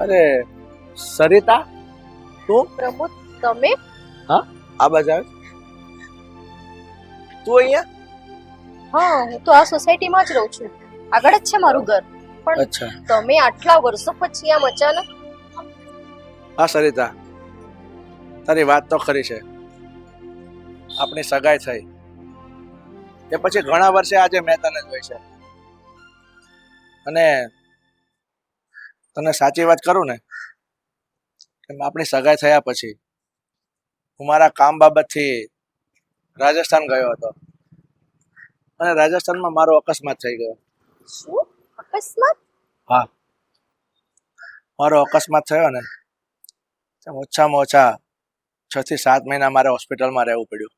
અરે સરિતા, તું? પ્રમોદ, તમે? હા, આ બાજુ આવ. તું અહીંયા? હા, હું તો આ સોસાયટીમાં જ રહું છું. આગળ જ છે મારું ઘર. પણ અચ્છા. તમે આટલા વર્ષો પછી આમ અચાનક? હા સરિતા, તારી વાત તો ખરી છે. આપણી સગાઈ થઈ તે પછી ઘણા વર્ષે આજે મેં તને જોઈ છે. અને તને સાચી વાત કરું ને, કે આપણી સગાઈ થયા પછી હું મારા કામ બાબતથી રાજસ્થાન ગયો હતો અને રાજસ્થાનમાં મારો અકસ્માત થઈ ગયો. શું અકસ્માત? હા, મારો અકસ્માત થયો ને ઓછામાં ઓછા 6 થી 7 મહિના મારે હોસ્પિટલમાં રહેવું પડ્યું.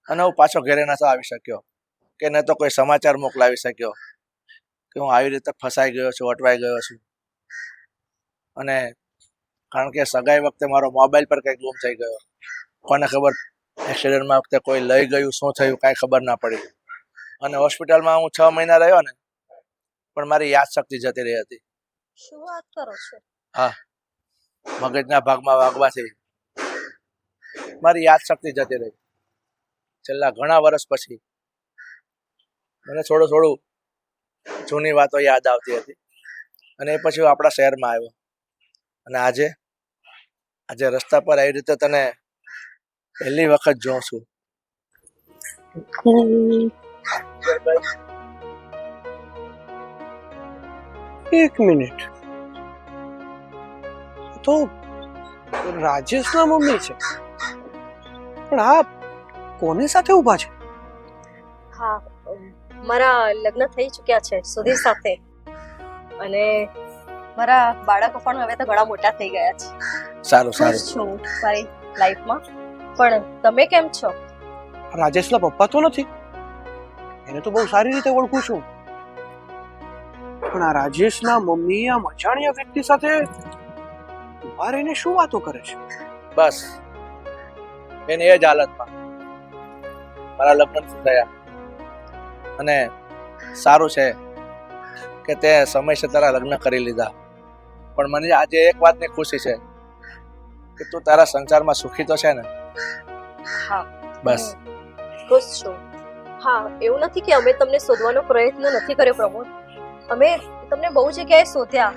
અને હું પાછો ઘરે નતો આવી શક્યો, કે ન તો કોઈ સમાચાર મોકલાવી શક્યો કે હું આવી રીતે ફસાઈ ગયો છું, અટવાઈ ગયો છું. અને કારણ કે સગાઈ વખતે મારો મોબાઈલ પર કંઈક ગુમ થઈ ગયો. કોને ખબર એક્સિડન્ટમાં વખતે કોઈ લઈ ગયું, શું થયું કાંઈ ખબર ના પડી. અને હોસ્પિટલમાં હું 6 મહિના રહ્યો ને, પણ મારી યાદશક્તિ જતી રહી હતી. શું વાત કરો છો? હા, મગજના ભાગમાં વાગવાથી મારી યાદશક્તિ જતી રહી. છેલ્લા ઘણા વર્ષ પછી મને થોડું જૂની વાતો યાદ આવતી હતી. અને એ પછી હું આપણા શહેરમાં આવ્યો. અને આજે રસ્તા પર આવી રીતે તને પહેલી વખત જોઉં છું. એક મિનિટ, તો રાજેશના મમ્મી છે, પણ આ કોની સાથે ઊભા છે? હા, મારા લગ્ન થઈ ચૂક્યા છે સુધીર સાથે. અને મારા બાળકો પણ હવે તો ઘણા મોટા થઈ ગયા છે. સારું ખુશ છું મારી લાઈફમાં. પણ તમે કેમ છો? રાજેશના પપ્પા તો નથી, એને તો બહુ સારી રીતે ઓળખું છું. પણ આ રાજેશના મમ્મી આ અજાણ્યા વ્યક્તિ સાથે ઊભા રહીને શું વાતો કરે છે? બસ એની એ જ હાલતમાં મારા લગ્ન થયા. અને સારું છે કે તે સમયસર તારા લગ્ન કરી લીધા. પણ મને આજે એક વાતની ખુશી છે કે તું તારા સંસારમાં સુખી તો છે ને? હા, બસ ખુશ છું. હા, એવું નથી કે અમે તમને શોધવાનો પ્રયત્ન નથી કર્યો પ્રમોદ. અમે તમને બહુ જગ્યાએ શોધ્યા.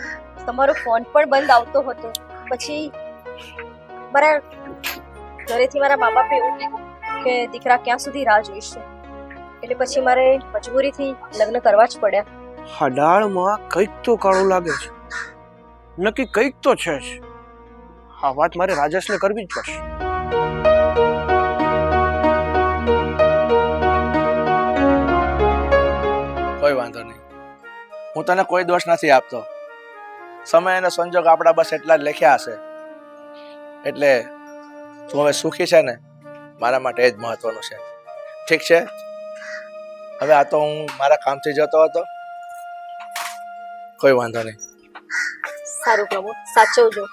તમારો ફોન પણ બંધ આવતો હતો. પછી મારા ઘરેથી મારા મા બાપે એવું કીધું કે દીકરા ક્યાં સુધી રાહ જોઈશું, એટલે પછી મારે મજબૂરીથી લગ્ન કરવા જ પડ્યા. હડાળમાં કંઈક તો કાળું લાગે છે. નક્કી કંઈક તો છે જ. આ વાત મારે રાજેશને કરવી જ પડશે. કોઈ વાંધો નહીં, હું તને કોઈ દોષ નથી આપતો. સમય અને સંજોગ આપણા બસ એટલા જ લખ્યા હશે. એટલે તું હવે સુખી છે ને, મારા માટે એ જ મહત્વનું છે. ઠીક છે, હવે આ તો હું મારા કામથી જતો હતો. કોઈ વાંધો નહીં. સારું પ્રમોદ, સાચવજો.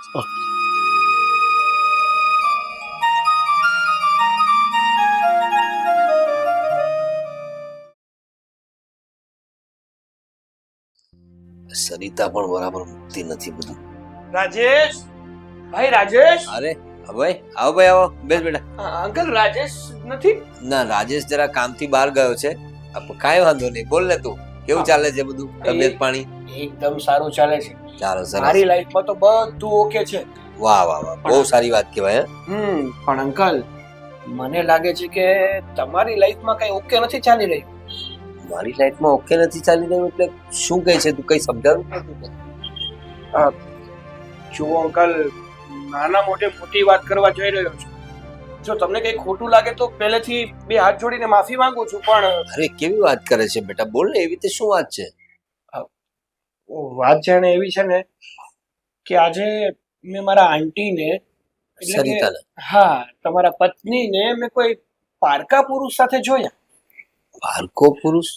સરિતા પણ બરાબર મૂકતી નથી બધું. રાજેશ, ભાઈ રાજેશ. અરે ભાઈ આવો, ભાઈ આવો, બેસ બેટા. અંકલ રાજેશ નથી? ના, રાજેશ જરા કામથી બહાર ગયો છે. કાંઈ વાંધો નહીં, બોલ ને તું. કેવું ચાલે છે બધું, તબિયત પાણી? એકદમ સારું ચાલે છે. ચાલો, સરસ. મારી લાઈફમાં તો બધું ઓકે છે. વાહ વાહ વાહ, બહુ સારી વાત કહેવાય. પણ અંકલ, મને લાગે છે કે તમારી લાઈફમાં કઈ ઓકે નથી ચાલી રહ્યું. મારી લાઈફમાં ઓકે નથી ચાલી રહ્યું એટલે શું કહે છે તું? કઈ સમજાવું નથી. જુઓ અંકલ, નાના મોટે મોટી વાત કરવા જઈ રહ્યો છું. જો તમને કઈ ખોટું લાગે તો પહેલેથી બે હાથ જોડીને માફી માંગુ છું. પણ અરે કેવી વાત કરે છે બેટા, બોલ ને. એવી રીતે શું વાત છે? વાત જાણે એવી છે ને કે આજે મેં મારા આંટીને, એટલે કે હા તમારા પત્નીને મેં કોઈ પારકા પુરુષ સાથે જોયા. પારકો પુરુષ?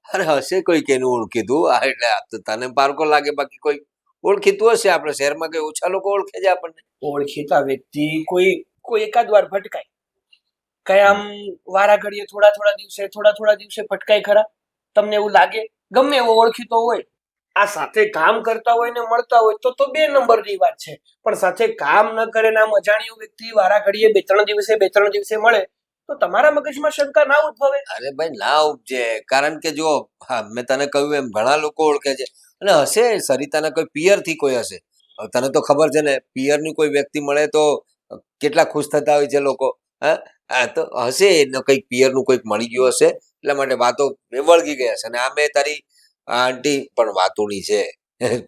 અરે હશે કોઈ કે એનું ઓળખીતું. એટલે આ તો તને પારકો લાગે, બાકી કોઈ ઓળખીતું હશે. આપણે શહેરમાં કઈ ઓછા લોકો ઓળખે છે આપણને? ઓળખીતા વ્યક્તિ કોઈ એકાદ વાર ભટકાય, કઈ આમ વારા ઘડીએ થોડા થોડા દિવસે ભટકાય ખરા? તમને એવું લાગે? ગમે એવો ઓળખીતો હોય આ સાથે કામ કરતા હોય ને મળતા હોય તો 2 નંબરની વાત છે, પણ સાથે કામ ન કરે ને આમ અજાણ્યો વ્યક્તિ વારા ઘડીએ 2-3 દિવસે મળે તો તમારા મગજમાં શંકા ના ઉદ્ભવે? અરે ભાઈ ના ઉપજે, કારણ કે જો હા મેં તને કહ્યું એમ ઘણા લોકો ઓળખે છે અને હશે સરિતાના કોઈ પિયર થી કોઈ હશે. હવે તને તો ખબર છે ને, પિયર ની કોઈ વ્યક્તિ મળે તો કેટલા ખુશ થતા હોય છે લોકો. હા તો હશે એનો કંઈક પિયર નું કોઈક મળી ગયું હશે, એટલા માટે વાતો વળગી ગયા છે. અને આ મેં તારી આંટી પણ વાતોની છે,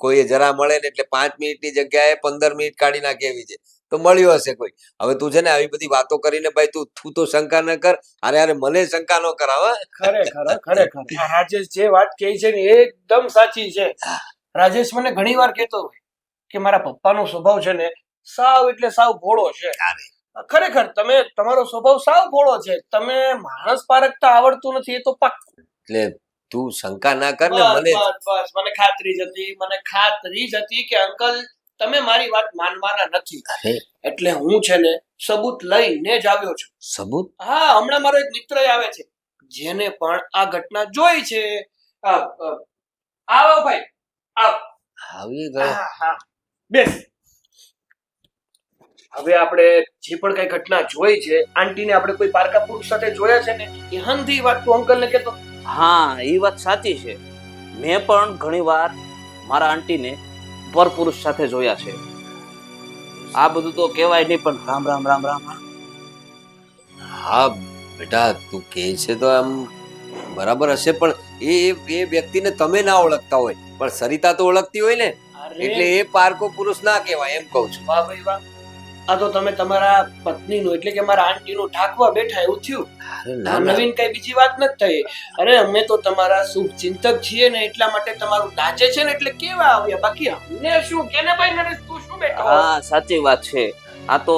કોઈ જરા મળે ને એટલે 5 મિનિટની જગ્યાએ 15 મિનિટ કાઢી નાખે એવી છે. તો મળ્યું હશે કોઈ. હવે તું છે ને આવી બધી વાતો કરીને ભાઈ તું તો શંકા ન કર, અરે મને શંકા ન કરાવ. ખરેખર આ રાજેશ જે વાત કહે છે ને એકદમ સાચી છે. રાજેશ મને ઘણીવાર કહેતો હોય કે મારા પપ્પાનો સ્વભાવ છે ને સાવ એટલે સાવ ભોળો છે. ખરેખર તમારો સ્વભાવ સાવ ભોળો છે, તમે માણસ પારખતા આવડતું નથી એ તો પાક્કું. એટલે તું શંકા ના કર ને. બસ મને ખાતરી જ હતી કે અંકલ તમે મારી વાત માનવાના નથી. એટલે હું છે ને સબૂત લઈને જ આવ્યો છું. સબૂત? હા, હમણાં મારો એક મિત્ર આવે છે જેને પણ આ ઘટના જોઈ છે. આવો ભાઈ, આવ. આવી ગયો. હા, બેસ. હવે આપણે જે પણ કઈ ઘટના જોઈ છે, આંટીને આપણે કોઈ પારકા પુરુષ સાથે જોયા છે ને, એ હંધી વાત તું અંકલ ને કહેતો. હા, એ વાત સાચી છે. મેં પણ ઘણીવાર મારા આંટીને પરપુરુષ સાથે જોયા છે. આ બધું તો કહેવાય નહીં, પણ રામ રામ રામ રામ. હા બેટા, તું કહે છે તો આમ બરાબર હશે, પણ એ વ્યક્તિને તમે ના ઓળખતા હોય, પણ સરિતા તો ઓળખતી હોય ને, એટલે એ પારકો પુરુષ ના કહેવાય એમ કહું છું. વાહ ભાઈ વાહ, આ તો તમે તમારા પત્નીનું એટલે કે મારા આંટીનું ઢાંકવા બેઠા એવું થયું. નવીન કઈ બીજી વાત નથી થઈ. અરે અમે તો તમારા શુભ ચિંતક છીએ ને, એટલા માટે તમારું દાજે છે ને એટલે કેવા આવ્યા. બાકી અમને શું કેને ભાઈ નરેશ, તું શું બેઠો? હા, સાચી વાત છે. આ તો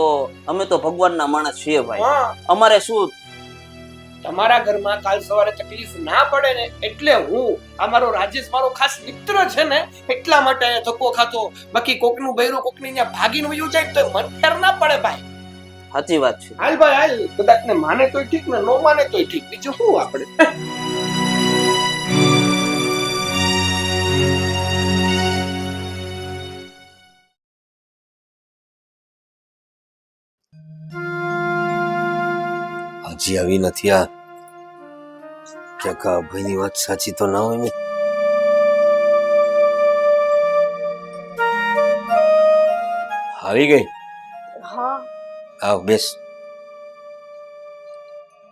અમે તો ભગવાનના માણસ છીએ ભાઈ. અમારે શું, તમારા ઘરમાં કાલ સવારે તકલીફ ના પડે ને એટલે હું આ મારો રાજેશ મારો ખાસ મિત્ર છે ને એટલા માટે ધક્કો ખાતો. બાકી કોકનું બૈરું કોકની ત્યાં ભાગીને વયું જાય તો મન ફેર ના પડે ભાઈ. સાચી વાત છે. હાલ ભાઈ હાલ, કદાચ ને માને તોય ઠીક ને નો માને તોય ઠીક, બીજું શું આપણે. હજી આવી નથી. આ ક્યાંક અભયની વાત સાચી તો ના હોય ને. આવી ગઈ? હા. આવ બેસ.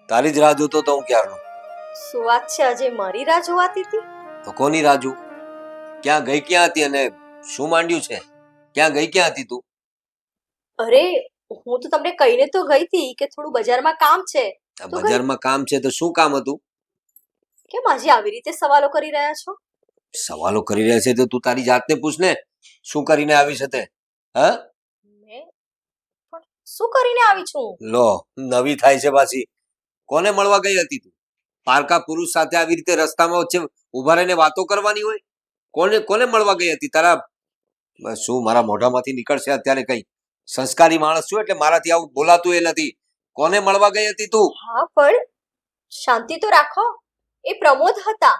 તારી જ રાહ જોતો તો હું ક્યારનો. શું વાત છે, આજે મારી રાહ જોવાતી હતી? તો કોની રાજુ? ક્યાં ગઈ, ક્યાં હતી અને શું માંડ્યું છે? ક્યાં ગઈ, ક્યાં હતી તું? અરે હું તો તમને કહીને તો ગઈ હતી કે થોડું બજારમાં કામ છે. બજારમાં કામ છે તો શું કામ હતું? કેમ આજે આવી રીતે સવાલો કરી રહ્યા છો? સવાલો કરી રહ્યા છે તો તું તારી જાતને પૂછ ને, શું કરીને આવી છે તે? હા, મેં પણ શું કરીને આવી છું? લો, નવી થાય છે પાછી. કોને મળવા ગઈ હતી તું? પારકા પુરુષ સાથે આવી રીતે રસ્તામાં વચ્ચે ઉભા રહીને વાતો કરવાની હોય? કોને મળવા ગઈ હતી? તારા શું મારા મોઢામાંથી નીકળશે અત્યારે? કઈ સંસ્કારી માણસ છું એટલે મારાથી આવું બોલાતું એ નથી. કોને મળવા ગઈ હતી તું? હા પણ શાંતિ તો રાખો. એ પ્રમોદ હતા.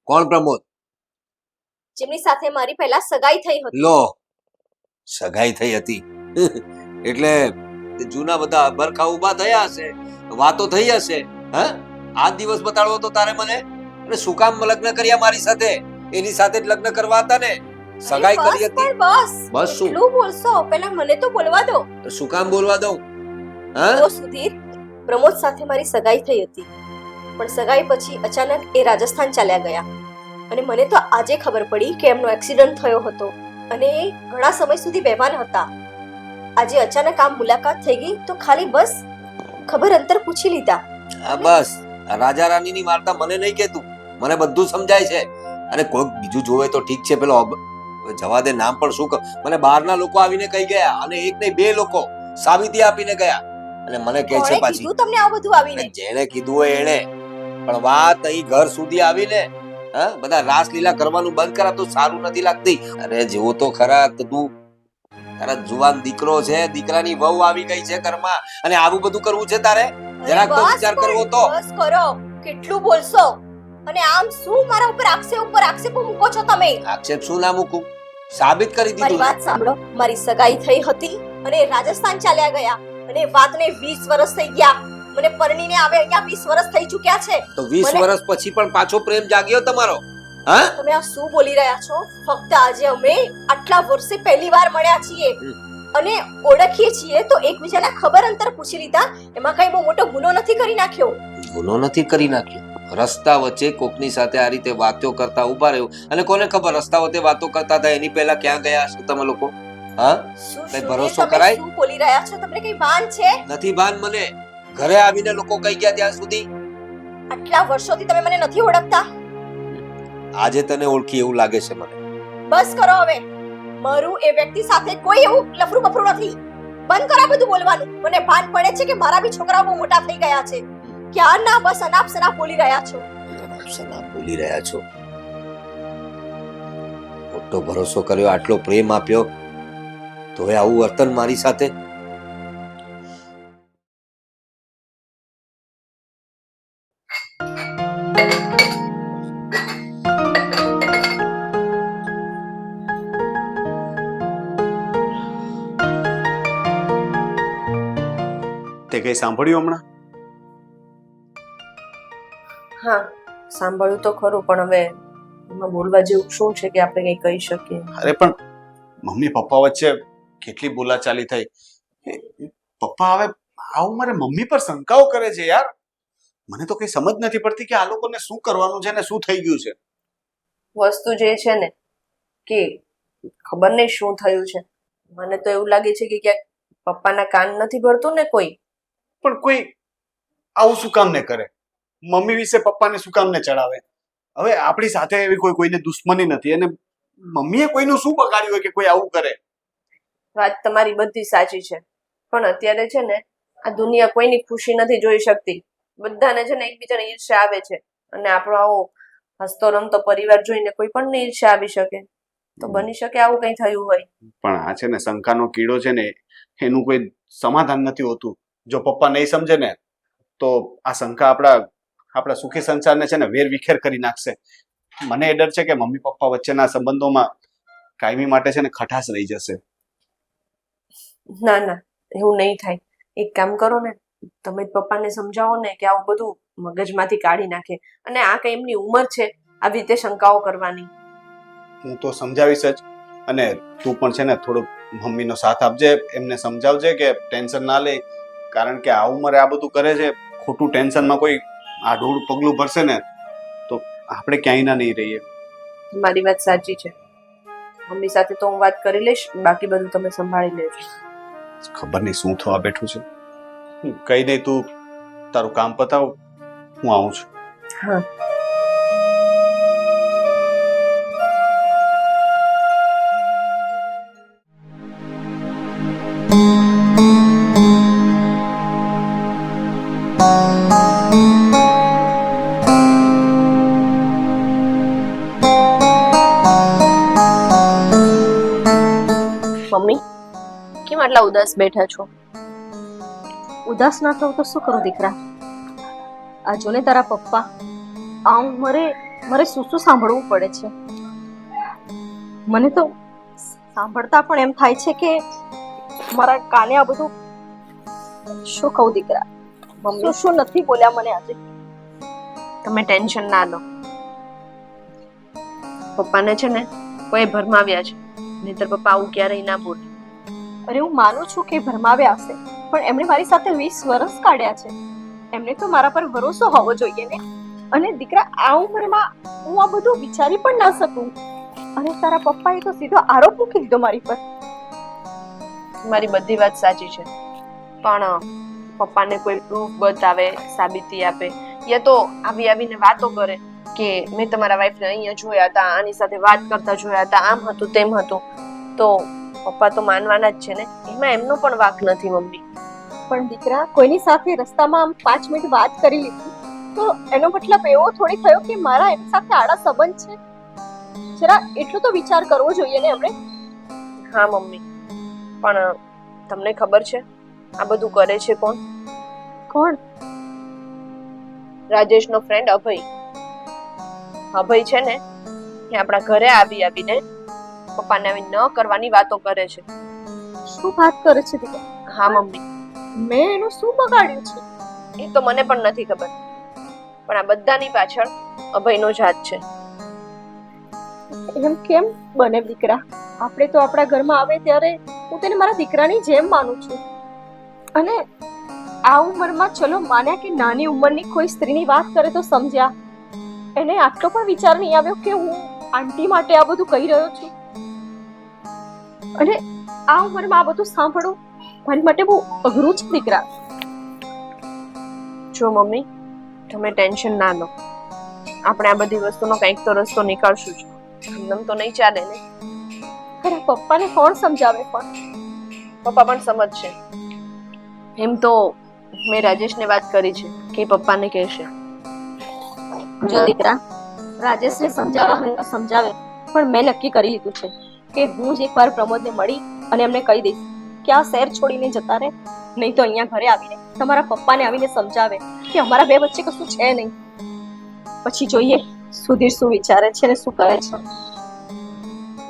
કોણ પ્રમોદ? જેમની સાથે મારી પહેલા સગાઈ થઈ હતી. લો, સગાઈ થઈ હતી એટલે જૂના બધા બરખા ઉભા થયા હશે, વાતો થઈ હશે. હા, આ દિવસ બતાડવો તો તારે મને? અને શું કામ લગ્ન કર્યા મારી સાથે? એની સાથે જ લગ્ન કરવા હતા ને? સગાઈ કરી હતી. બસ શું એટલું બોલશો? પહેલા મને તો બોલવા દો. શું કામ બોલવા દઉં? હા, તો સુધીર, પ્રમોદ સાથે મારી સગાઈ થઈ હતી, પણ સગાઈ પછી અચાનક એ રાજસ્થાન ચાલ્યા ગયા અને મને તો આજે ખબર પડી કે એમનો એક્સિડન્ટ થયો હતો અને એ ઘણા સમય સુધી બેભાન હતા. આજે અચાનક આમ મુલાકાત થઈ ગઈ તો ખાલી બસ ખબર અંતર પૂછી લીધા. હા બસ, રાજા રાણીની વાર્તા મને નહીં કહેતું, મને બધું સમજાય છે. અને કોઈક બીજું જોવે તો ઠીક છે, પેલો જવા દે, નામ પણ શું કર. મને બહારના લોકો આવીને કહી ગયા અને એક નહીં બે લોકો સાબિતી આપીને ગયા અને મને કહે છે પાછી. કીધું તમને આ બધું આવીને? જેણે કીધું હોય એણે, પણ વાત અહીં ઘર સુધી આવીને હા બધા રાસલીલા કરવાનું બંધ કરા તો સારું નથી લાગતી. અરે જેવો તો ખરા, તો તું તારા જુવાન દીકરો છે, દીકરાની વહુ આવી ગઈ છે ઘરમાં અને આવું બધું કરવું છે તારે? જરાક તો વિચાર કરવો તો. બસ કરો, કેટલું બોલશો? અને આમ શું મારા ઉપર આક્ષેપો મૂકો છો તમે? આક્ષેપ શું ના મૂકું, સાબિત કરી મારી દીધું. વાત સાંભળો, મારી સગાઈ થઈ હતી અને રાજસ્થાન ચાલ્યા ગયા અને વાતને 20 વર્ષ થઈ ગયા. મને પરણીને આવે અહીંયા 20 વર્ષ થઈ ચૂક્યા છે. તો 20 મને- વર્ષ પછી પણ પાછો પ્રેમ જાગ્યો તમારો? હા, તમે આ શું બોલી રહ્યા છો? ફક્ત આજે અમે આટલા વર્ષે પહેલીવાર મળ્યા છીએ અને ઓળખીએ છીએ તો એકબીજાના ખબર અંતર પૂછી લીધા. એમાં કઈ બહુ મોટો ગુનો નથી કરી નાખ્યો. ગુનો નથી કરી નાખ્યો. રસ્તા વચ્ચે કોકની સાથે આ રીતે વાતો કરતા ઉભા રહ્યો, અને કોને ખબર રસ્તા વચ્ચે વાતો કરતા હતા એની પહેલા ક્યાં ગયા હશો તમે લોકો? હા, શું કઈ શું ભરોસો તમે કરાય? શું બોલી રહ્યા છો? તમને કઈ ભાન છે? નથી ભાન મને. ઘરે આવીને લોકો કહી ગયા ત્યાં સુધી. આટલા વર્ષોથી તમે મને નથી ઓળખતા? આજે તને ઓળખી એવું લાગે છે મને. બસ કરો હવે. મારું એ વ્યક્તિ સાથે કોઈ એવું લફરું બફરું નથી. બંધ કરો આ બધું બોલવાનું. મને ભાન પડે છે કે મારા બી છોકરાઓ બહુ મોટા થઈ ગયા છે. ક્યારના બસ અનાપ શનાપ બોલી રહ્યા છો. સલાહ બોલી રહ્યા છો. મોટો ભરોસો કર્યો, આટલો પ્રેમ આપ્યો, તો હવે આવું વર્તન મારી સાથે? તે કઈ સાંભળ્યું હમણાં? હા, સાંભળ્યું તો ખરું, પણ હવે એમાં બોલવા જેવું શું છે કે આપણે કંઈ કહી શકીએ? અરે પણ મમ્મી પપ્પા વચ્ચે કેટલી બોલાચાલી થઈ. પપ્પા હવે આ ઉંમરે મમ્મી પર શંકાઓ કરે છે યાર. મને તો કઈ સમજ નથી પડતી કે આ લોકોને શું કરવાનું છે ને શું થઈ ગયું છે. વસ્તુ જે છે ને કે ખબર નહીં શું થયું છે. મને તો એવું લાગે છે કે ક્યાંક પપ્પાના કાન નથી ભરતું ને કોઈ. પણ કોઈ આવું શું કામ ને કરે? મમ્મી વિશે પપ્પાને શું કામ ને ચડાવે? હવે આપણી સાથે એવી કોઈને દુશ્મની નથી, અને મમ્મીએ કોઈનું શું બગાડ્યું હોય કે કોઈ આવું કરે? વાત તમારી બધી સાચી છે, પણ અત્યારે છે ને આ દુનિયા કોઈની ખુશી નથી જોઈ શકતી. બધાને છે ને એકબીજાને ઈર્ષ્યા આવે છે, અને આપણો આવો હસતો રમતો પરિવાર જોઈને કોઈ પણ ઈર્ષ્યા આવી શકે. તો બની શકે આવું કંઈ થયું હોય. પણ આ છે ને શંકાનો કીડો છે ને, એનું કોઈ સમાધાન નથી હોતું. જો પપ્પા નહીં સમજે ને તો આ શંકા આપણા સુખી સંસારને છે ને વેર વિખેર કરી નાખશે. મને એ ડર છે કે મમ્મી પપ્પા વચ્ચેના સંબંધોમાં કાયમી માટે છે ને ખટાશ રહી જશે. ના ના, એવું નહીં થાય. એક કામ કરો ને, તમે જ પપ્પાને સમજાવો ને કે આવું બધું મગજમાંથી કાઢી નાખે. અને આ કઈ એમની ઉંમર છે આવી રીતે શંકાઓ કરવાની. હું તો સમજાવીશ જ, અને તું પણ છે ને થોડું મમ્મીનો સાથ આપજે, એમને સમજાવજે કે ટેન્શન ના લે, કારણ કે આ ઉંમરે આ બધું કરે છે. ખોટું ટેન્શનમાં કોઈ આડું પગલું ભરશે ને તો આપણે ક્યાંય ના નહીં રહીએ. મારી વાત સાચી છે. મમ્મી સાથે તો હું વાત કરી લઈશ, બાકી બધું તમે સંભાળી લેજો. ખબર નહીં શું થવા બેઠું છે. કઈ નહીં, તું તારું કામ પતાવ, હું આવું છું. હા. મમ્મી, કેમ આટલા ઉદાસ બેઠા છો? ઉદાસ ના થવું તો શું કરું દીકરા? આ જોને તારા પપ્પા આ ઉંમરે મારે શું શું સાંભળવું પડે છે. મને તો સાંભળતા પણ એમ થાય છે કે મારા કાને આ બધું શું કહું દીકરા. મમ્મી શું નથી બોલ્યા મને આજે. તમે ટેન્શન ના લો. પપ્પાને છે ને કોઈ ભરમાવ્યા છે, નહીંતર પપ્પા આવું ક્યારેય ના બોલે. અરે હું માનું છું કે ભરમાવ્યા હશે, પણ એમણે મારી સાથે 20 વર્ષ કાઢ્યા છે. એમને તો મારા પર ભરોસો હોવો જોઈએ ને. અને દીકરા આ ઉંમરમાં હું આ બધું વિચારી પણ ના શકું. અને તારા પપ્પાએ તો સીધો આરોપ મૂકી દીધો મારી પર. મારી બધી વાત સાચી છે, પણ પપ્પાને કોઈ પ્રૂફ બતાવે, સાબિતી આપે, યા તો આવીને વાતો કરે કે મેં તમારા વાઈફને અહીંયા જોયા હતા, આની સાથે વાત કરતા જોયા હતા, આમ હતું તેમ હતું, તો પપ્પા તો માનવાના જ છે ને. એમાં એમનો પણ વાંક નથી મમ્મી. પણ દીકરા કોઈની સાથે રસ્તામાં આમ 5 મિનિટ વાત કરી લીધી તો એનો મતલબ એવો થોડી થયો કે મારા એની સાથે આડા સંબંધ છે. જરા એટલો તો વિચાર કરવો જોઈએ ને એમણે. હા મમ્મી, પણ તમને ખબર છે આ બધું કરે છે કોણ? કોણ? રાજેશનો ફ્રેન્ડ અભય. અભય છે ને એ આપણા ઘરે આવીને પપ્પાને આવી ન કરવાની વાતો કરે છે. શું વાત કરે છે દીકરા? હા મમ્મી, મેં એનું શું બગાડ્યું છે? એ તો મને પણ નથી ખબર, પણ આ બધાની પાછળ અભયનો જ હાથ છે. એમ કેમ બને દીકરા? આપણે તો આપણા ઘરમાં આવે ત્યારે હું તેને મારા દીકરાની જેમ માનું છું. અને આ ઉંમરમાં ચલો માન્યા કે નાની ઉંમરની કોઈ સ્ત્રીની વાત કરે તો સમજ્યા, એને આટલો પણ વિચાર નહીં આવ્યો કે હું આંટી માટે આ બધું કહી રહ્યો છું. અને આ ઉંમરમાં આ બધું સાંભળવું મારી માટે બહુ અઘરું છે દીકરા. જો મમ્મી, તમે ટેન્શન ના લો, આપણે આ બધી વસ્તુનો કંઈક તો રસ્તો નીકાળશું જ. એમ તો નહીં ચાલે ને. અરે પપ્પાને કોણ સમજાવે પણ? પપ્પા પણ સમજશે. એમ તો મેં રાજેશને વાત કરી છે કે એ પપ્પાને કહેશે. જો દીકરા, રાજેશને સમજાવવા હોય તો સમજાવે, પણ મેં નક્કી કરી લીધું છે કે હું જ એકવાર પ્રમોદને મળી અને એમને કહી દઈશ કે આ શહેર છોડીને જતા રહે, નહીં તો અહીંયા ઘરે આવીને તમારા પપ્પાને આવીને સમજાવે કે અમારા બે વચ્ચે કશું છે નહીં. પછી જોઈએ સુધીર શું વિચારે છે ને શું કરે છે.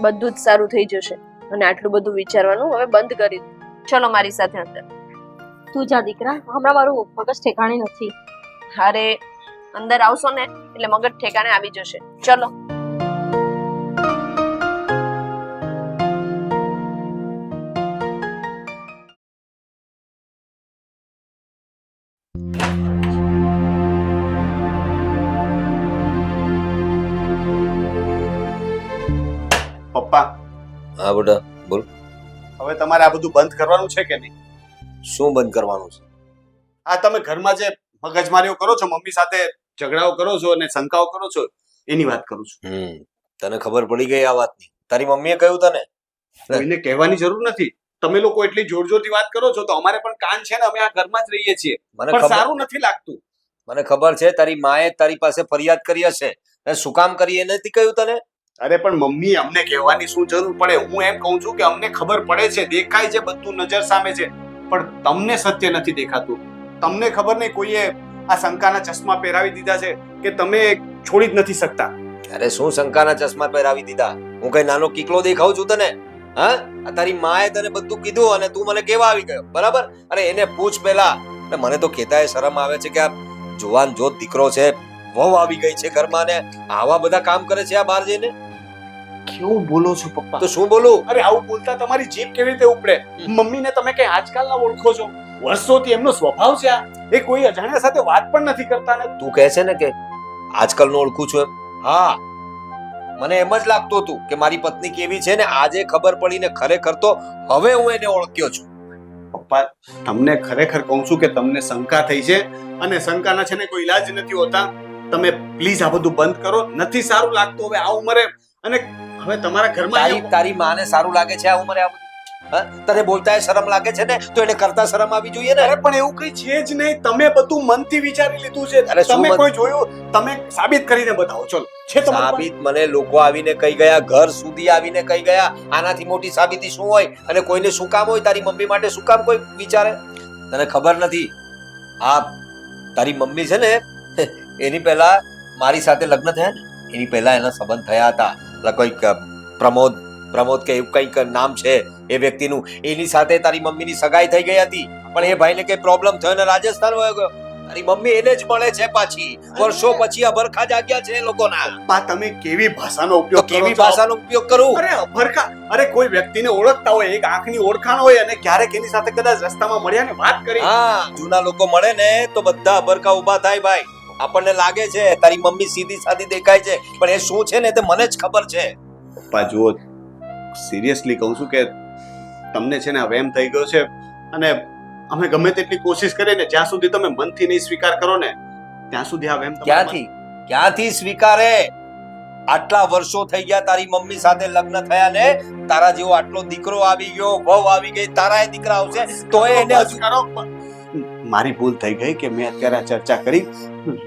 બધું જ સારું થઈ જશે. અને આટલું બધું વિચારવાનું હવે બંધ કરી દો. ચલો મારી સાથે અંદર. તું જા દીકરા, હમણાં મારું મગજ ઠેકાણે નથી. અરે અંદર આવશો ને એટલે મગજ ઠેકાણે આવી જશે. ચલો. પપ્પા, હા બેટા બોલ. હવે તમારે આ બધું બંધ કરવાનું છે કે નહીં? શું બંધ કરવાનું છે? આ તમે ઘરમાં જે મગજમારીઓ કરો છો, મમ્મી સાથે ઝઘડાઓ કરો છો અને શંકાઓ કરો છો, એની વાત કરું છું. તને ખબર પડી ગઈ આ વાતની? તારી મમ્મીએ કહ્યું તને? કોઈને કહેવાની જરૂર નથી. તમે લોકો એટલી જોર જોરથી વાત કરો છો તો અમારે પણ કાન છે ને, અમે આ ઘરમાં જ રહીએ છીએ. મને પણ ખબર સારું નથી લાગતું. મને ખબર છે તારી માએ તારી પાસે ફરિયાદ કરી હશે. અને શું કામ કરી એ નથી કહ્યું તને? અરે પણ મમ્મી, અમને કહેવાની શું જરૂર પડે? હું એમ કહું છું કે અમને ખબર પડે છે, દેખાય છે, બધું નજર સામે છે, પણ તમને સત્ય નથી દેખાતું. તમને ખબર નહીં કોઈએ આ શંકાના ચશ્મા પહેરાવી દીધા છે કે તમે છોડી જ નથી શકતા. અરે શું શંકાના ચશ્મા પહેરાવી દીધા? હું કઈ નાનો કીકલો દેખાઉં છું તને? હા, આ તારી માએ તને બધું કીધું અને તું મને કેવા આવી ગયો, બરાબર? અરે એને પૂછ પેલા. મને તો કહેતાય શરમ આવે છે કે આ જુવાન જોત દીકરો છે, વહુ આવી ગઈ છે ઘરમાં ને આવા બધા કામ કરે છે આ બહાર જઈને. કેવું બોલો છો પપ્પા? તો શું બોલું? અરે આવું બોલતા તમારી જીભ કેવી રીતે ઉપડે? મમ્મીને તમે કઈ આજકાલના ઓળખો છો? વર્ષોથી એમનો સ્વભાવ છે આ. એ કોઈ અજાણ્યા સાથે વાત પણ નથી કરતા ને. તું કહે છે ને કે આજકાલનું ઓળખું છું એમ? હા, મને એમ જ લાગતું હતું કે મારી પત્ની કેવી છે ને આજે ખબર પડી ને ખરેખર તો હવે હું એને ઓળખ્યો છું. પપ્પા, તમને ખરેખર કહું છું કે તમને શંકા થઈ છે અને શંકાના છે ને કોઈ ઈલાજ નથી હોતા. તમે પ્લીઝ આ બધું બંધ કરો. નથી સારું લાગતું હવે આ ઉંમરે. અને હવે તમારા ઘરમાં તારી માને સારું લાગે છે આ ઉંમરે આ બધું? હા, તને બોલતા શરમ લાગે છે ને તો એને કરતા શરમ આવી જોઈએ ને. અરે પણ એવું કઈ છે જ નહીં. તમે બધું મનથી વિચારી લીધું છે. અરે શું તમે મન? કોઈ જોયું? તમે સાબિત કરીને બતાવો. ચલો, છે તમારી પાસે? સાબિત મને લોકો આવીને કહી ગયા, ઘર સુધી આવીને કહી ગયા. આનાથી મોટી સાબિતી શું હોય? અને કોઈને શું કામ હોય? તારી મમ્મી માટે શું કામ કોઈ વિચારે? તને ખબર નથી? આ તારી મમ્મી છે ને, એની પહેલા મારી સાથે લગ્ન થયા ને, એની પહેલા એના સંબંધ થયા હતા. કોઈક પ્રમોદ કે એવું કંઈક નામ છે એ વ્યક્તિનું. એની સાથે તારી મમ્મીની સગાઈ થઈ ગઈ હતી, પણ એ ભાઈને કઈ પ્રોબ્લેમ થયો ને રાજસ્થાન વયો ગયો. તારી મમ્મી એને જ મળે છે પાછી. વર્ષો પછી અભરખા જાગ્યા છે એ લોકોના. પપ્પા, તમે કેવી ભાષાનો તો ઉપયોગ કરો કેવી છો? ભાષાનો ઉપયોગ કરું? અરે અભરખા, અરે કોઈ વ્યક્તિને ઓળખતા હોય, એક આંખની ઓળખાણ હોય અને ક્યારેક એની સાથે કદાચ રસ્તામાં મળ્યા ને વાત કરી. હા, જૂના લોકો મળે ને તો બધા અભરખા ઉભા થાય ભાઈ. આપણને લાગે છે તારી મમ્મી સીધી સાદી દેખાય છે, પણ એ શું છે ને તે મને જ ખબર છે. પપ્પા જુઓ, સિરિયસલી કહું છું કે તમને છે ને હવે એમ થઈ ગયો છે, અને અમે ગમે તેટલી કોશિશ કરીએ ને જ્યાં સુધી તમે મનથી નહીં સ્વીકાર કરો ને ત્યાં સુધી આ વેમ ક્યાંથી સ્વીકારે? આટલા વર્ષો થઈ ગયા તારી મમ્મી સાથે લગ્ન થયા ને, તારા જેવો આટલો દીકરો આવી ગયો, વહુ આવી ગઈ, તારા દીકરા આવશે તો એને હજુ કરો. મારી ભૂલ થઈ ગઈ કે મેં અત્યારે આ ચર્ચા કરી.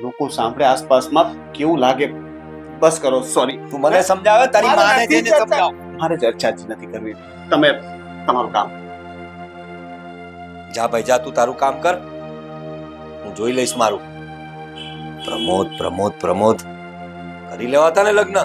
લોકો સાંભળે આસપાસમાં કેવું લાગે. બસ કરો. સોરી. તું મને સમજાવે, તારી માને જઈને સમજાવ. મારે ચર્ચા જ નથી કરવી. તમે તમારું કામ. જા ભાઈ જા, તું તારું કામ કર, હું જોઈ લઈશ મારું. પ્રમોદ કરી લેવાતા ને લગ્ન.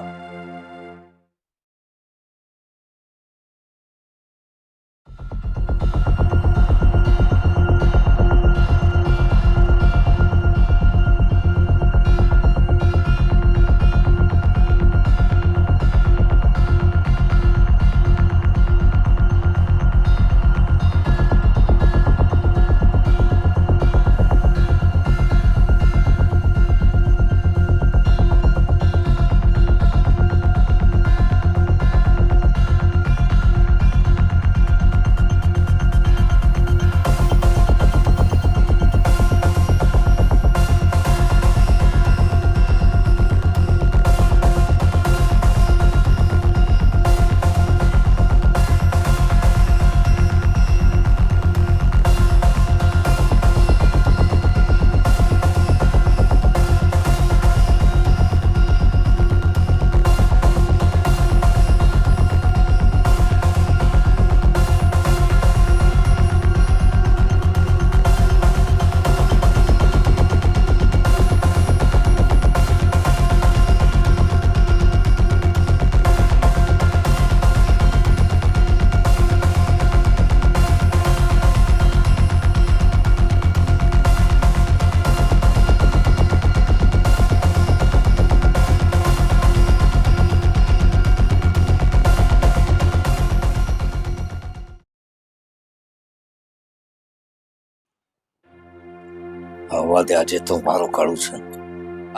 હવા દે, આજે તો મારું કાળું છે.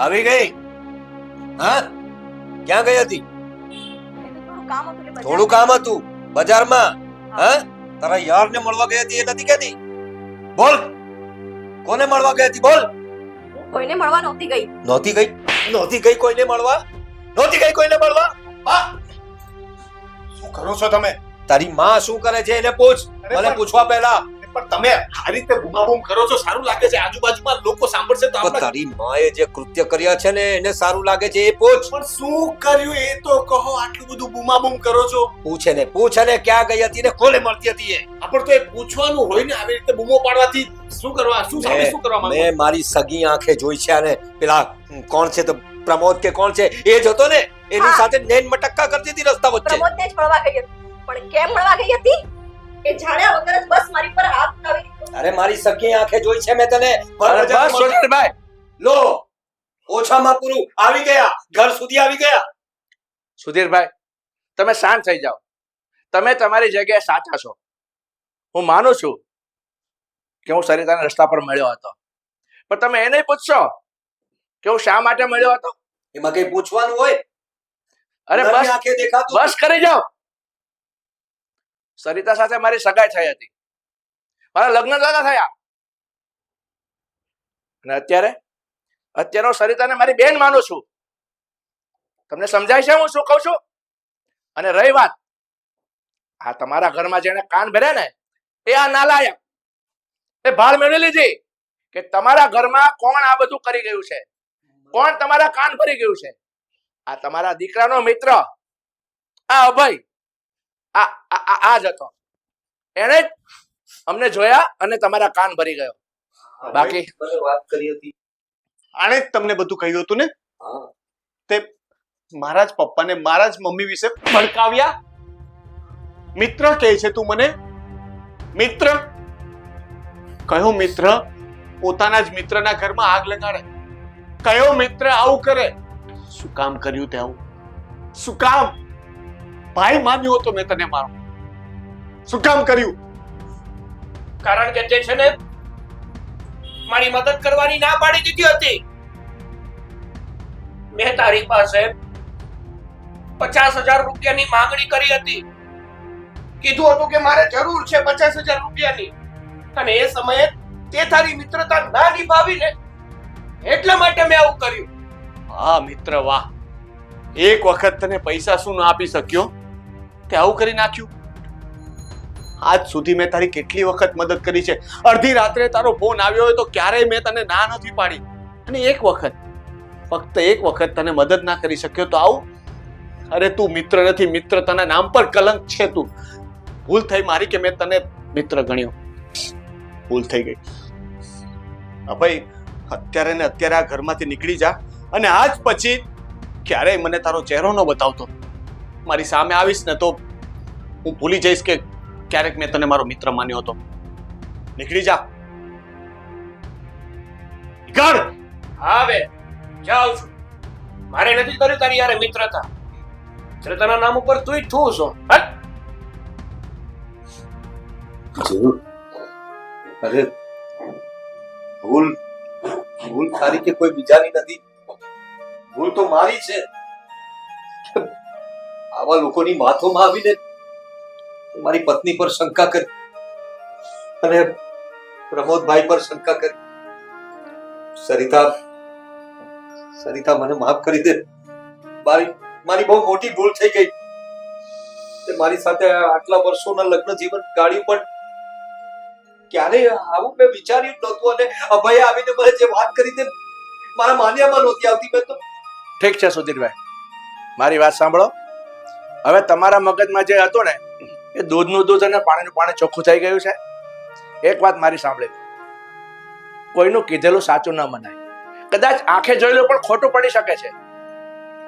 આવી ગઈ? હા, ક્યાં ગઈ હતી? થોડું કામ હતું બજારમાં. હા, તારા યારને મળવા ગઈ હતી એ નથી કહેતી? બોલ, કોને મળવા ગઈ હતી? બોલ. હું કોઈને મળવા નહોતી ગઈ. નહોતી ગઈ? નહોતી ગઈ કોઈને મળવા? નહોતી ગઈ કોઈને મળવા? હા, શું કરો છો તમે? તારી માં શું કરે છે એને પૂછ. મને પૂછવા પહેલા. પણ તમે આ રીતે બૂમાબૂમ કરો છો, સારું લાગે છે? આજુબાજુમાં લોકો સાંભળશે તો પણ તારી માએ જે કૃત્ય કર્યા છે ને એને સારું લાગે છે એ પૂછ. પણ શું કર્યું એ તો કહો. આટલું બધું બૂમાબૂમ કરો છો. પૂછે ને ક્યાં ગઈ હતી ને કોને મળતી હતી એ. આપણ તો એ પૂછવાનું હોય ને. આવી રીતે બૂમો પાડવાથી શું કરવા, શું સામે શું કરવા માંગો? મેં મારી સગી આંખે જોઈ છે અને પેલા કોણ છે તો પ્રમોદ કે કોણ છે એ જ હતો ને, એની સાથે નેન મટક્કા કરતી હતી રસ્તા વચ્ચે. પ્રમોદને જ મળવા ગઈ હતી. પણ કેમ મળવા ગઈ હતી એ જાણ્યા વગર જ બસ મારી પર હાથ ઉઠાવી દીધો. અરે મારી સગી આંખે જોઈ છે મેં તને. બસ સુધીરભાઈ, લો, ઓછામાં પૂરું આવી ગયા, ઘર સુધી આવી ગયા. સુધીરભાઈ, તમે શાંત થઈ જાઓ. તમે તમારી જગ્યાએ સાચા છો. હું માનું છું કે હું સરિતાને રસ્તા પર મળ્યો હતો, પણ તમે એ નહીં પૂછશો કે હું શા માટે મળ્યો હતો? એમાં કઈ પૂછવાનું હોય? અરે નરની બસ આંખે દેખાતું. બસ કરી જાઓ. સરિતા સાથે મારી સગાઈ થઈ હતી, મારા લગ્ન નહોતા થયા, અને અત્યારે હું સરિતાને મારી બેન માનું છું. તમને સમજાય છે હું શું કહું છું? અને રહી વાત આ તમારા ઘરમાં જેને કાન ભર્યા ને, એ આ નાલાયક, એ ભાળ મેળવી લીધી કે તમારા ઘરમાં કોણ આ બધું કરી ગયું છે, કોણ તમારા કાન ભરી ગયું છે. આ તમારા દીકરાનો મિત્ર આ અભય આ જ હતો. એને જ અમને જોયા અને તમારા કાન ભરી ગયો. બાકી વાત કરી હતી. આણે જ તમને બધું કહ્યું હતું ને? હા. તે મારા જ પપ્પાને મારા જ મમ્મી વિશે ભડકાવ્યા. મિત્ર કહે છે તું મને? મિત્ર? કયો મિત્ર પોતાના જ મિત્રના ઘરમાં આગ લગાડે? કયો મિત્ર આવું કરે? શું કામ કર્યું તે આવું? શું કામ? ભાઈ માન્યો હતો મેં તને મારો. શું કામ કર્યું? કારણ કે તે છે ને મારી મદદ કરવાની ના પાડી દીધી હતી. મેં તારી પાસે 50,000 રૂપિયાની માંગણી કરી હતી. કીધું હતું કે મારે જરૂર છે 50,000 રૂપિયાની, અને એ સમયે તે તારી મિત્રતા ના નિભાવી ને, એટલા માટે મેં આવું કર્યું. હા મિત્ર, વાહ. એક વખત તને પૈસા શું ના આપી શક્યો, તે આવું કરી નાખ્યું. આજ સુધી મેં તારી કેટલી વખત મદદ કરી છે. અડધી રાત્રે તારો ફોન આવ્યો હોય તો ક્યારેય મેં તને ના નથી પાડી. અને એક વખત, ફક્ત એક વખત તને મદદ ના કરી શક્યો તો આવું? અરે તું મિત્ર નથી, મિત્રતાના નામ પર કલંક છે તું. ભૂલ થઈ મારી કે મેં તને મિત્ર ગણ્યો. ભૂલ થઈ ગઈ. અભય, અત્યારે ને અત્યારે આ ઘરમાંથી નીકળી જા, અને આજ પછી ક્યારેય મને તારો ચહેરો ન બતાવતો. મારી સામે આવીશ ને તો હું ભૂલી જઈશ કે ક્યારેક મેં તને મારો મિત્ર માન્યો હતો. નીકળી જા. નીકળ. હવે જાઉં છું. મારે નથી કર્યું તારી યારે મિત્રતા. મિત્રતાના નામ ઉપર તુંય થૂ છો. હટ. જરૂર. અરે ભૂલ ભૂલ તારી કે કોઈ બીજાની નથી. ભૂલ તો મારી છે. આવા લોકોની માથોમાં આવીને મારી પત્ની પર શંકા કરી અને પ્રમોદભાઈ પર શંકા કરી. સરિતા સરિતા મને માફ કરી દે. મારી બહુ મોટી ભૂલ થઈ ગઈ. તે મારી સાથે આટલા વર્ષોના લગ્ન જીવન ગાળ્યું, પણ ક્યારે આવું મેં વિચાર્યું નહોતું. અને અભય આવીને મને જે વાત કરી તે મારા માન્યામાં નહોતી આવતી. મેં તો ઠીક છે સુધીરભાઈ, મારી વાત સાંભળો. હવે તમારા મગજમાં જે હતું ને એ દૂધનું દૂધ અને પાણીનું પાણી ચોખ્ખું થઈ ગયું છે. એક વાત મારી સાંભળે, કોઈનું કીધેલું સાચું ન મનાય. કદાચ આંખે જોયેલું પણ ખોટું પડી શકે છે.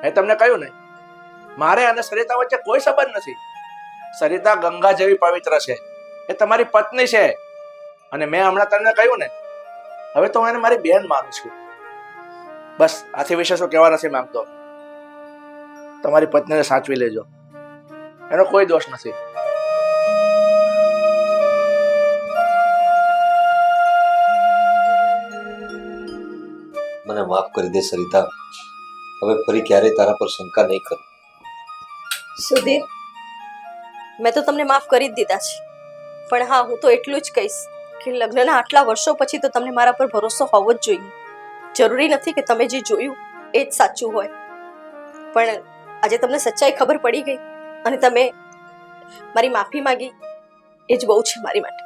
મેં તમને કહ્યું ને, મારે અને સરિતા વચ્ચે કોઈ સંબંધ નથી. સરિતા ગંગા જેવી પવિત્ર છે, એ તમારી પત્ની છે. અને મેં હમણાં તમને કહ્યું ને, હવે તો હું એને મારી બેન માનું છું. બસ આથી વિશે શું કહેવા નથી માંગતો. તમારી પત્નીને સાચવી લેજો, એનો કોઈ દોષ નથી. મને માફ કરી દે સરિતા. હવે ફરી ક્યારેય તારા પર શંકા નહીં કરું. સુધીર, મેં તો તમને માફ કરી જ દીધા છે. પણ હા, હું તો એટલું જ કહીશ કે લગ્નના આટલા વર્ષો પછી તો તમને મારા પર ભરોસો હોવો જ જોઈએ. જરૂરી નથી કે તમે જે જોયું એ જ સાચું હોય, પણ આજે તમને સચ્ચાઈ ખબર પડી ગઈ અને તમે મારી માફી માંગી, એ જ બહુ છે મારી માટે.